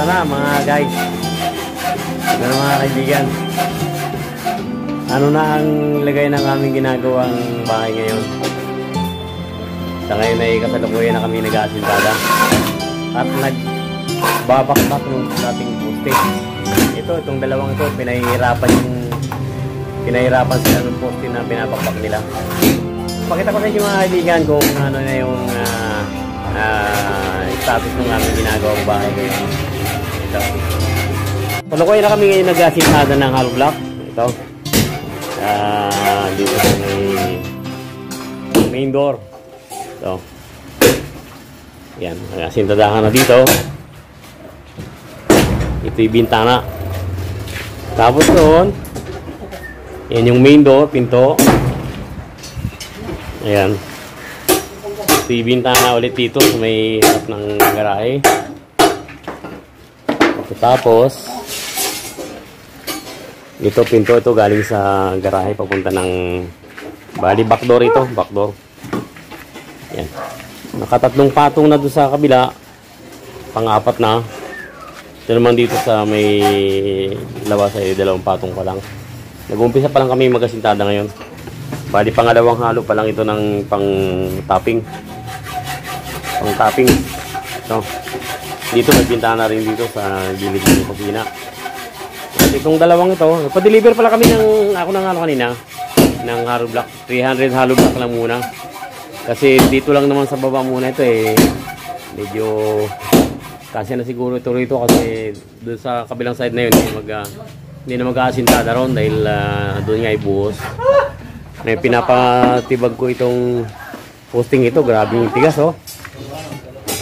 na mga guys. Ito na mga kaibigan. Ano na ang lagay ng aming ginagawang bahay ngayon. Sa ngayon ay kasalukuyan na kami nag-aasintada. At nagbabakbak ng ating poste. Itong dalawang ito, pinahihirapan sila ng poste na binabakbak nila. Pakita ko sa inyo mga kaibigan kung ano na yung status ng aming ginagawang bahay ngayon. Ito. Kasalukuyan na kami ngayon nag-aasintada ng hollow block. Ito. Dito sa main door. Ito. Yan, sintadahan na dito. Ito yung bintana. Tapos doon, yan yung main door, pinto. Ayan. Ito yung bintana ulit dito sa may harap ng garahe. Tapos, ito pinto ito galing sa garahe papunta ng bali backdoor ito, backdoor. Yan. Nakatatlong patong na doon sa kabila. Pang-apat na. Ito naman dito sa may lawas ay dalawang patong pa lang. Nag-umpisa pa lang kami mag-asintada ngayon. Bali pangalawang halo pa lang ito ng pang-topping. Pang-topping. Ito. Dito may bintana rin dito sa gilid ng kusina. At itong dalawang ito, nagpa-deliver pala kami ako ng ano kanina, ng hollow block. 300 hollow block lang muna. Kasi dito lang naman sa baba muna ito eh. Medyo kasi na siguro ito rito kasi doon sa kabilang side na yun hindi na mag-aasintada ron dahil doon nga ibuhos. May pinapatibag ko itong posting ito. Grabe yung tigas oh.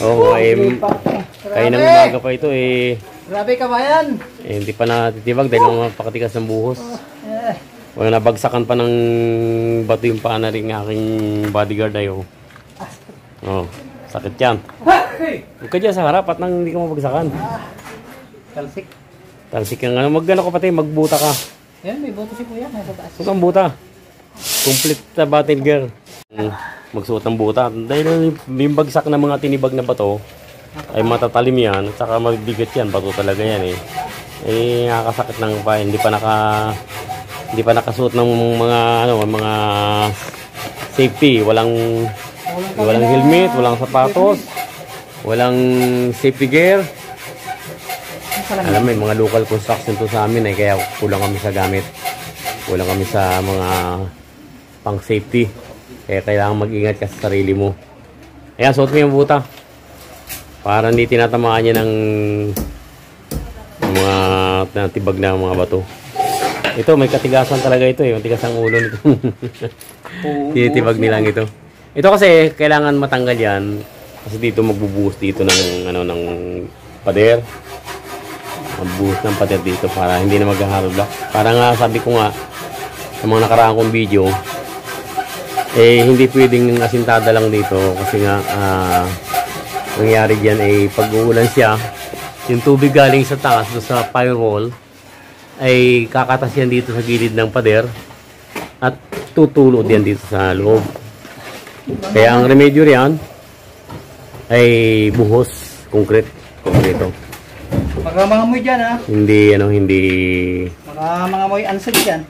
Oh, kaya nang umaga pa ito eh. Grabe kabayan. Hindi pa natitibag dahil napakatigas ng buhos. Wala nabagsakan pa ng bato yung paa na rin aking bodyguard ay oh. Oh, sakit yan. Huwag ka dyan sa harap at nang hindi ka mabagsakan. Talsik. Talsik yung ano. Mag-ano ka pati, magbuta ka. Yan, may buto si kuya. Nasa taas. Huwag kang buta. Complete na battle girl. Magsuot ng buta. Dahil yung bagsak ng mga tinibag na bato ay matatalim yan. At saka magbigat yan. Bato talaga yan eh. Eh, nakakasakit ng pa. Hindi pa nakasuot ng mga safety, walang helmet, walang sapatos, walang safety gear. Alam mo, mga local construction to sa amin kaya kulang kami sa gamit. Kulang kami sa mga pang safety. Kaya kailangan mag-ingat ka sa sarili mo. Ayan, suot mo yung buta. Para hindi tinatamaan niya ng mga tibag na mga bato. Ito, may katigasan talaga ito eh. Matigas ang ulo nito. Tinitibag nilang ito. Ito kasi, kailangan matanggal yan. Kasi dito magbubuhos dito ng pader. Magbuhos ng pader dito para hindi na mag-hollow block. Para nga, sabi ko nga, sa mga nakaraang kong video, eh, hindi pwedeng asintada lang dito. Kasi nga, nangyari dyan eh, pag uulan siya, yung tubig galing sa taas, sa firewall, ay kakatas yan dito sa gilid ng pader at tutulod yan dito sa loob. Kaya ang remedyo riyan ay buhos, konkreto. Magamangamoy dyan ha. Hindi Magamangamoy ansad dyan.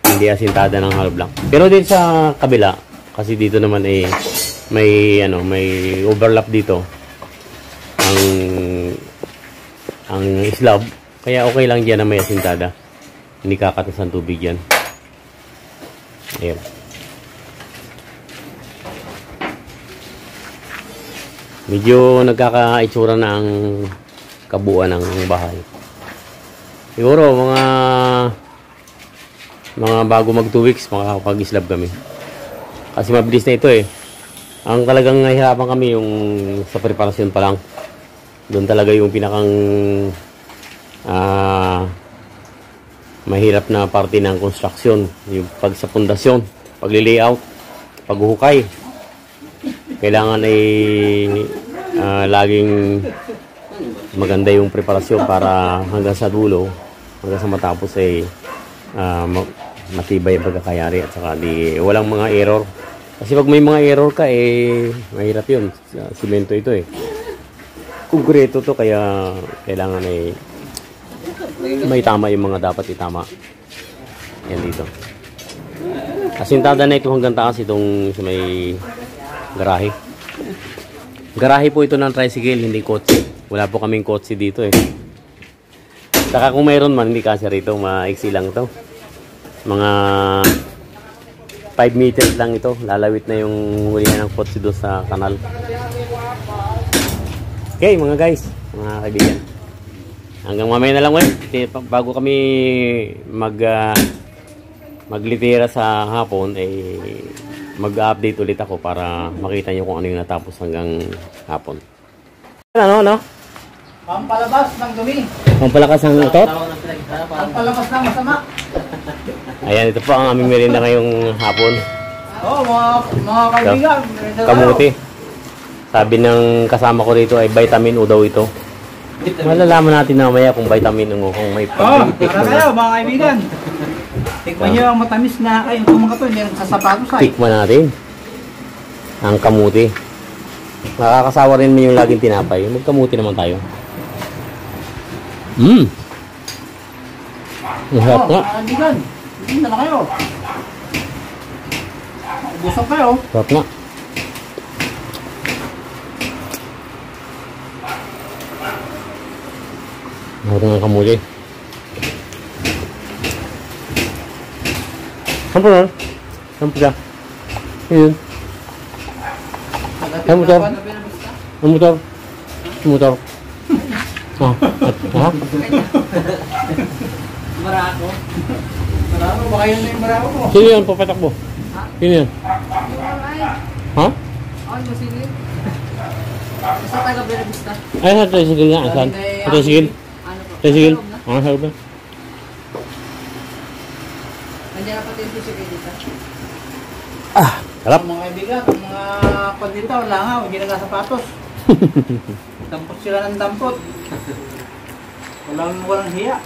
Hindi asintada ng hollow block. Pero din sa kabila, kasi dito naman ay may overlap dito ang slab. Kaya okay lang dyan na may asintada. Hindi kakatas ang tubig yan. Ayan. Medyo nagkakaitsura na ang kabuuan ng bahay. Siguro mga bago mag 2 weeks makakapag-slab kami. Kasi mabilis na ito eh. Ang talagang nahihirapan kami yung sa preparasyon pa lang. Doon talaga yung pinakang mahirap na parte ng construction, yung pag sa pundasyon, pagli-layout, paghuhukay. Kailangan ay laging maganda yung preparasyon para hanggang sa dulo, hanggang sa matapos ay matibay ang pagkakayari at saka walang mga error. Kasi pag may mga error ka mahirap yun. Simento ito Konkreto to kaya kailangan ay may tama yung mga dapat itama. Yan dito. Asintada na ito hanggang taas itong sa may garahe. Garahe po ito ng tricycle, hindi kotse. Wala po kaming kotse dito eh. Saka kung mayroon man, hindi kasi rito, maiksi lang to. Mga 5 meters lang ito. Lalawit na yung hulihan ng kotse doon sa kanal. Okay mga guys, mga kaibigan. Hanggang mamaya na lang ulit. Bago kami maglitira sa hapon, mag-update ulit ako para makita nyo kung ano yung natapos hanggang hapon. Ano? Pampalabas ng dumi. Pampalakas ng utot? Pampalabas ng masama. Ayan, ito po ang aming merienda ngayong hapon. Oo, mga kaibigan. Kamuti. Sabi ng kasama ko rito ay vitamin U daw ito. Malalaman natin mamaya kung vitamin U kung may pag-tikman para kayo mga kaibigan. Tikman nyo ang matamis na kayong kumakato, hindi ang sasapatos ay. Tikman natin ang kamuti. Nakakasawa rin mo yung laging tinapay. Magkamuti naman tayo. Ang harap nga. Mga kaibigan, hindi na kayo. Busog kayo. Harap nga. Harap nga ang kamuti. Saan po na? Saan po siya? Ayun. Ang motor. Ang motor. Ang motor. Ha? Marako. Marako, baka yun na yung marako mo. Sino yan? Papatakbo. Sino yan? Ha? Ay, masilip. Basta taga Belavista. Ay, sa tricycle nga. Saan? Sa tricycle? Ano po? Tricycle? Sa loob na? Ah, sa loob na. Nandiyan na pati yung tricycle dito. Harap. Mga kaibigan, ang mga pandita, wala nga, hindi nagsasapatos. Dampot sila ng dampot. Walang hiya.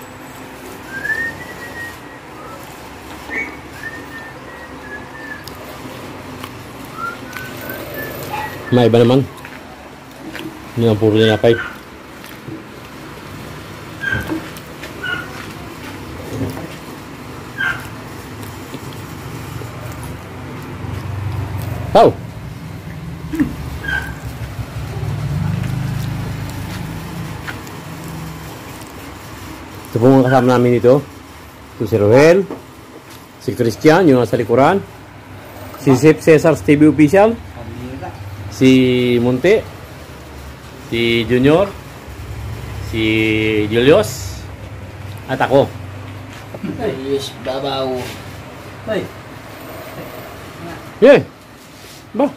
May iba naman. Hindi nga puro tinapay. Tao! Ito po mga kasama namin dito. Ito si Roel, si Christian, yung nasa likuran, si Chef Cesar TV Official, si Monte, si Junior, si Julius, at ako. Yes, babaw. Ay, Yeah. Ba,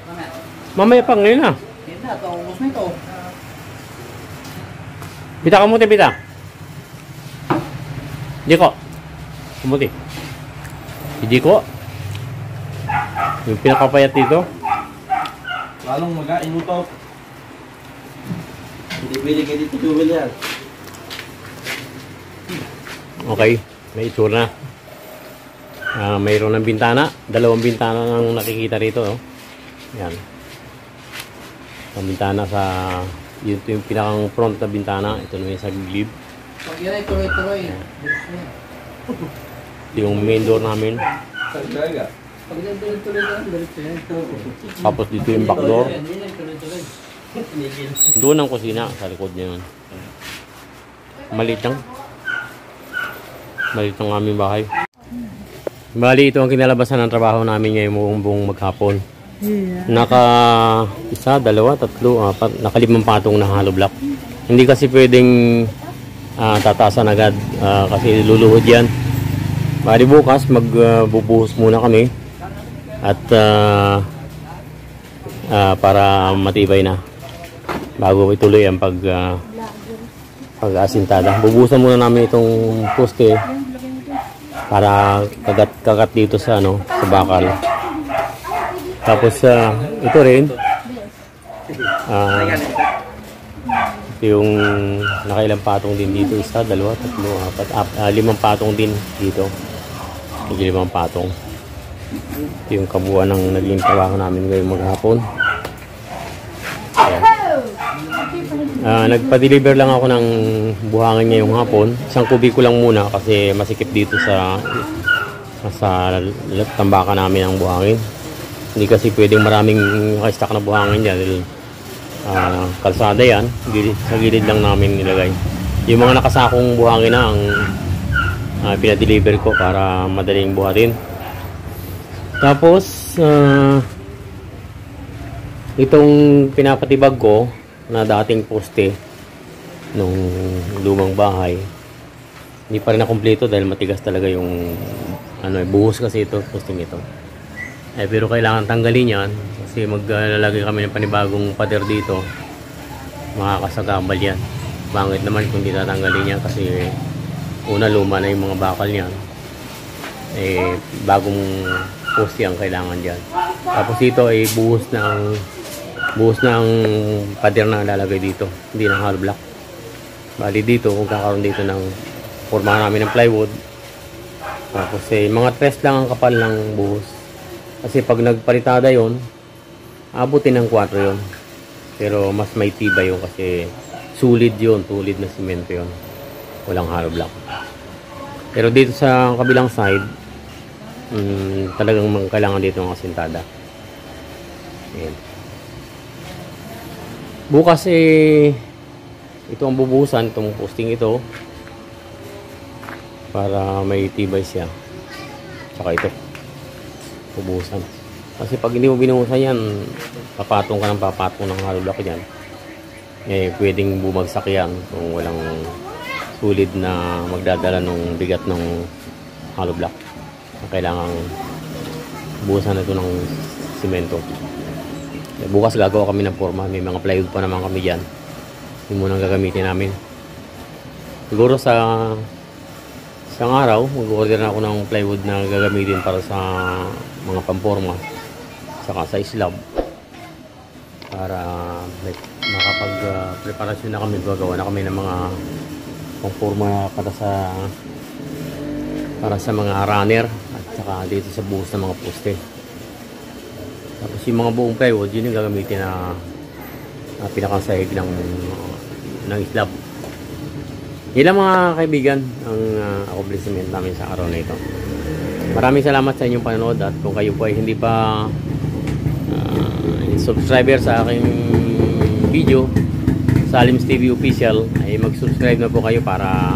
mamaya pa ngayon na. yun na, taubos na ito. Pita ka muti, pita. Jiko. Kumuti. Si Jiko. Yung pinakapayat dito. Lalong magain mo to. Hindi pwede kayo dito duwil yan. Okay. May itsura na. Mayroon ng bintana. Dalawang bintana nang nakikita rito. Oh. Yan. Ang bintana sa... Yun yung pinakang front na bintana. Ito naman yung sa gilid. Pag yun ay tuloy-tuloy. Ito yung main door namin. Talaga. Pag yun tuloy-tuloy yan, diretso yan. Tapos dito yung back door. Yan, yun ay tuloy-tuloy. Doon ang kusina. Sa likod niya yun. Maliit lang. Maliit ang aming bahay. Bali, ito ang kinalabasan ng trabaho namin ngayong buong maghapon. Naka isa, dalawa, tatlo, apat, naka 5 patong na hollow block. Hindi kasi pwedeng tatasan agad kasi luluhod yan. Bali bukas magbubuhos muna kami at para matibay na bago ituloy ang pag-asintada. Bubuhusan muna namin itong poste para kagat dito sa sa bakal. Tapos ito rin ito yung nakailang patong din dito, isa, dalawa, tatlo, apat, 5 patong din dito. 5 patong. Ito yung kabuuan ng naging trabaho namin ngayong maghapon. Ayan. Nagpa-deliver lang ako ng buhangin ngayong hapon. Isang kubiko lang muna kasi masikip dito sa tambakan namin ang buhangin. Hindi kasi pwedeng maraming naka-stack na buhangin dyan dahil kalsada yan. Sa gilid lang namin nilagay. Yung mga nakasakong buhangin na ang pinadeliver ko para madaling buhatin. Tapos itong pinapatibag ko na dating poste nung lumang bahay, hindi pa rin na kumpleto dahil matigas talaga yung buhos kasi ito, posting ito. Pero kailangan tanggalin yan kasi maglalagay kami ng panibagong pader dito. Makakasagabal yan. Bangit naman kung hindi tatanggalin yan kasi una luma na yung mga bakal yan. Bagong poste ang kailangan dyan. Tapos dito ay buhos ng pader na lalagay dito, hindi ng hollow block. Bali dito kung kakaroon dito ng forma namin ng plywood. Tapos mga 3 lang ang kapal ng buhos. Kasi pag nagpalitada yon, abutin ng 4 yon. Pero mas may tibay yun kasi solid yun, tulid na simento yun. Walang hollow block. Pero dito sa kabilang side, talagang kailangan dito ng asintada. Ayan. Bukas ito ang bubuhusan, itong posting ito para may tibay siya. Tsaka ito bubuhusan. Kasi pag hindi mo binuhusan yan, papatong ka ng papatong ng hollow block yan. Pwedeng bumagsak yan kung walang solid na magdadala ng bigat ng hollow block. Kailangan buhusan ito ng simento. Bukas gagawa kami ng forma. May mga plywood pa naman kami dyan. Yung munang gagamitin namin. Siguro sa isang araw, mag-order na ako ng plywood na gagamitin para sa mga pamporma. Saka sa slab. Para makapag-preparasyon na kami. Gagawa na kami ng mga pamporma para sa mga runner. At saka dito sa buhos ng mga poste. Tapos yung mga buong plywood, yun yung gagamitin na pinakang sahig ng slab. Yun lang mga kaibigan ang accomplishment namin sa araw na ito. Maraming salamat sa inyong panonood at kung kayo po ay hindi pa subscriber sa aking video sa Alims TV Official, ay mag-subscribe na po kayo para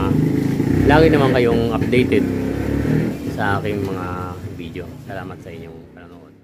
lagi naman kayong updated sa aking mga video. Salamat sa inyong panonood.